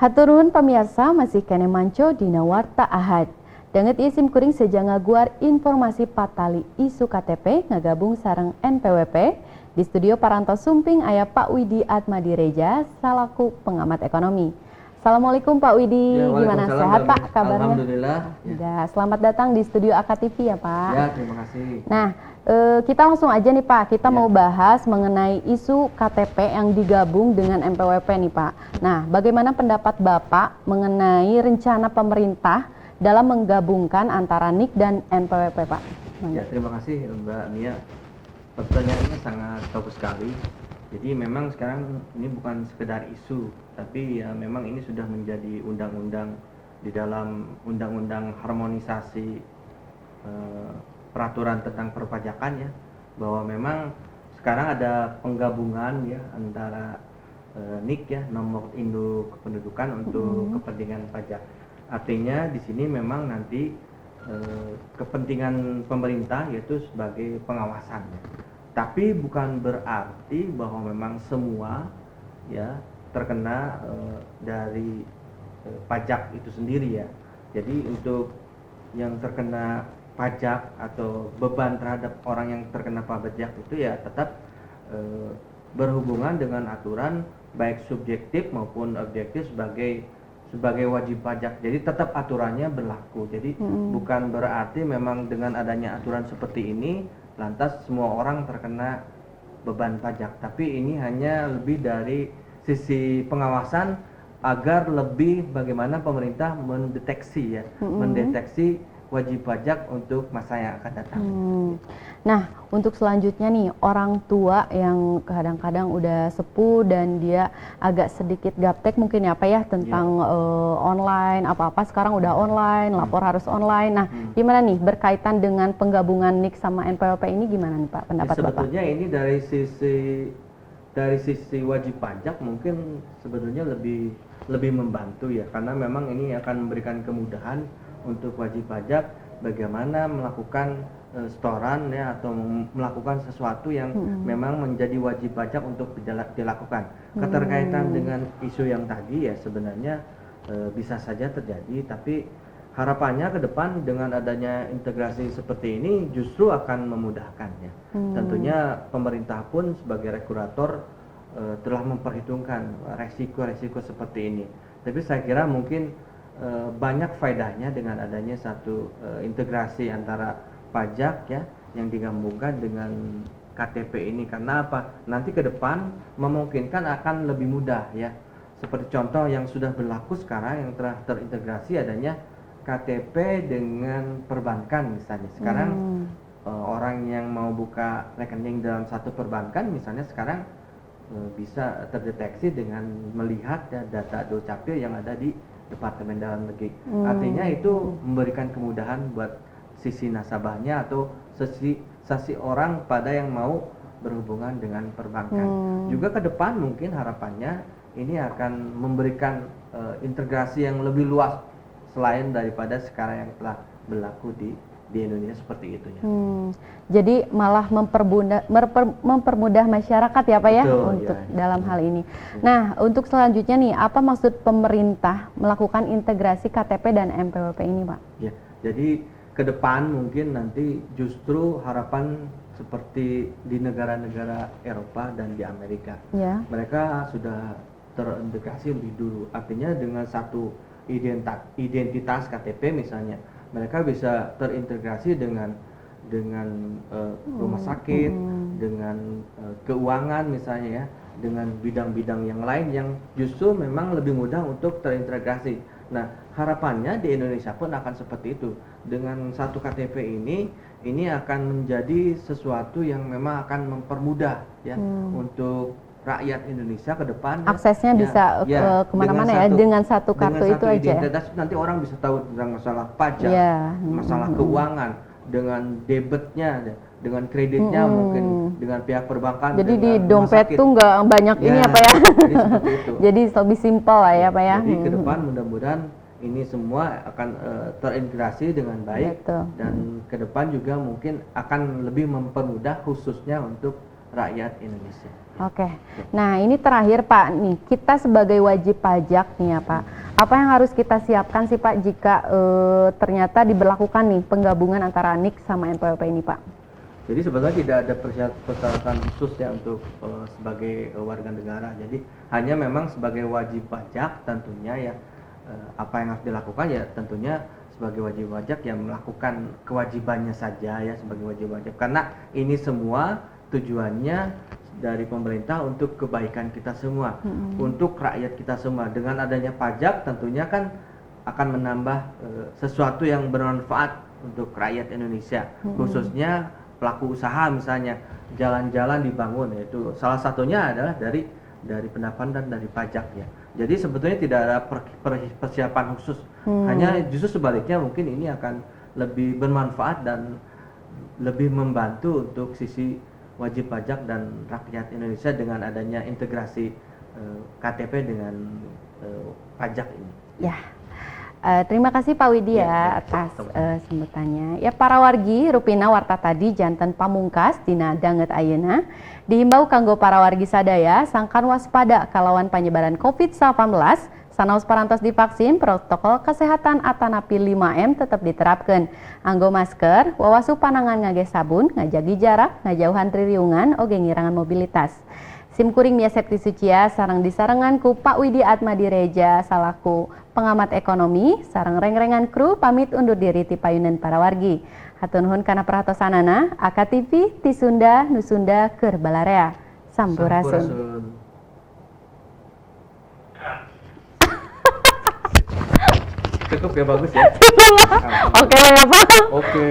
Hatur nuhun pamirsa masih kene manco dina warta Ahad. Danget isim kuring sejanga guar informasi patali isu KTP ngagabung sareng NPWP. Di studio Parantos Sumping aya Pak Widi Atmadireja salaku pengamat ekonomi. Assalamualaikum Pak Widi, Ya, gimana sehat Pak kabarnya? Alhamdulillah. Ya, selamat datang di studio AKTV ya Pak. Ya, terima kasih. Nah, kita langsung aja nih Pak, kita mau bahas mengenai isu KTP yang digabung dengan NPWP nih Pak. Nah, bagaimana pendapat Bapak mengenai rencana pemerintah dalam menggabungkan antara NIK dan NPWP Pak? Ya, terima kasih Mbak Mia. Pertanyaannya sangat bagus sekali. Jadi memang sekarang ini bukan sekedar isu, tapi ya memang ini sudah menjadi undang-undang di dalam undang-undang harmonisasi peraturan tentang perpajakan ya, bahwa memang sekarang ada penggabungan ya antara NIK ya, nomor induk kependudukan untuk kepentingan pajak. Artinya di sini memang nanti kepentingan pemerintah yaitu sebagai pengawasan ya. Tapi bukan berarti bahwa memang semua ya terkena dari pajak itu sendiri ya. Jadi untuk yang terkena pajak atau beban terhadap orang yang terkena pajak itu ya tetap berhubungan dengan aturan baik subjektif maupun objektif sebagai wajib pajak. Jadi tetap aturannya berlaku. Jadi bukan berarti memang dengan adanya aturan seperti ini lantas semua orang terkena beban pajak. Tapi ini hanya lebih dari sisi pengawasan agar lebih bagaimana pemerintah mendeteksi ya, mendeteksi wajib pajak untuk masa yang akan datang. Nah, untuk selanjutnya nih, orang tua yang kadang-kadang udah sepuh dan dia agak sedikit gaptek mungkin ya Pak ya tentang online, apa-apa sekarang udah online, lapor harus online. Nah, gimana nih berkaitan dengan penggabungan NIK sama NPWP ini gimana nih Pak pendapat Bapak? Sebetulnya ini dari sisi wajib pajak mungkin sebetulnya lebih membantu ya, karena memang ini akan memberikan kemudahan untuk wajib pajak bagaimana melakukan setoran ya atau melakukan sesuatu yang memang menjadi wajib pajak untuk dilakukan. Keterkaitan dengan isu yang tadi ya sebenarnya bisa saja terjadi, tapi harapannya ke depan dengan adanya integrasi seperti ini justru akan memudahkan ya. Tentunya pemerintah pun sebagai regulator telah memperhitungkan resiko-resiko seperti ini. Tapi saya kira mungkin banyak faedahnya dengan adanya satu integrasi antara pajak ya yang digabungkan dengan KTP ini. Karena apa? Nanti ke depan memungkinkan akan lebih mudah ya. Seperti contoh yang sudah berlaku sekarang yang telah terintegrasi adanya KTP dengan perbankan misalnya. Sekarang orang yang mau buka rekening dalam satu perbankan misalnya sekarang bisa terdeteksi dengan melihat ya, data dukcapil yang ada di Departemen Dalam Negeri. Artinya itu memberikan kemudahan buat sisi nasabahnya atau sisi orang pada yang mau berhubungan dengan perbankan. Juga ke depan mungkin harapannya ini akan memberikan integrasi yang lebih luas selain daripada sekarang yang telah berlaku di Indonesia seperti itu ya. Jadi malah mempermudah masyarakat ya Pak ya. Betul, untuk ya. dalam hal ini. Nah, untuk selanjutnya nih, apa maksud pemerintah melakukan integrasi KTP dan NPWP ini Pak? Ya, jadi ke depan mungkin nanti justru harapan seperti di negara-negara Eropa dan di Amerika. Ya. Mereka sudah terintegrasi lebih dulu. Artinya dengan satu identitas KTP misalnya, mereka bisa terintegrasi dengan rumah sakit, dengan keuangan misalnya ya, dengan bidang-bidang yang lain yang justru memang lebih mudah untuk terintegrasi. Nah, harapannya di Indonesia pun akan seperti itu. Dengan satu KTP ini akan menjadi sesuatu yang memang akan mempermudah ya untuk rakyat Indonesia ke depan. Aksesnya bisa kemana-mana ya dengan satu kartu itu aja. Nanti orang bisa tahu tentang masalah pajak, masalah keuangan, dengan debitnya, dengan kreditnya mungkin dengan pihak perbankan. Jadi di dompet tuh nggak banyak ini apa ya? Jadi seperti itu. Jadi lebih simpel lah ya Pak ya. Jadi ke depan mudah-mudahan ini semua akan terintegrasi dengan baik. Betul. Dan ke depan juga mungkin akan lebih mempermudah khususnya untuk rakyat Indonesia. Oke. Nah, ini terakhir Pak nih, kita sebagai wajib pajak nih ya Pak, apa yang harus kita siapkan sih Pak jika ternyata diberlakukan nih penggabungan antara NIK sama NPWP ini Pak? Jadi sebenarnya tidak ada persyaratan khusus ya untuk sebagai warga negara. Jadi hanya memang sebagai wajib pajak tentunya ya apa yang harus dilakukan ya tentunya sebagai wajib pajak yang melakukan kewajibannya saja ya sebagai wajib pajak. Karena ini semua tujuannya dari pemerintah untuk kebaikan kita semua, untuk rakyat kita semua. Dengan adanya pajak tentunya kan akan menambah sesuatu yang bermanfaat untuk rakyat Indonesia, khususnya pelaku usaha misalnya jalan-jalan dibangun, yaitu salah satunya adalah dari pendapatan dari pajak ya. Jadi sebetulnya tidak ada persiapan khusus, hanya justru sebaliknya mungkin ini akan lebih bermanfaat dan lebih membantu untuk sisi wajib pajak dan rakyat Indonesia dengan adanya integrasi KTP dengan pajak ini. Ya, terima kasih Pak Widi ya atas sambutannya. Ya para wargi rupina warta tadi janten pamungkas dina danget ayeuna dihimbau kanggo para wargi sadaya sangkan waspada kalawan penyebaran COVID-19 sanaos parantos divaksin protokol kesehatan atanapi 5M tetap diterapkan. Anggo masker, wawasu panangan ngage sabun, ngajagi jarak, ngajauhan tririungan, oge ngirangan mobilitas. Sim kuring miaset disucia sarang disarengan ku Pak Widi Atmadireja salaku pengamat ekonomi sarang reng-rengan kru pamit undur diri ti payunan para wargi. Hatur nuhun kana perhatosanana, AKTV ti Sunda Nusunda keur balarea. Sampurasun. Cukup ya, bagus ya. Oke ya Pak. Oke.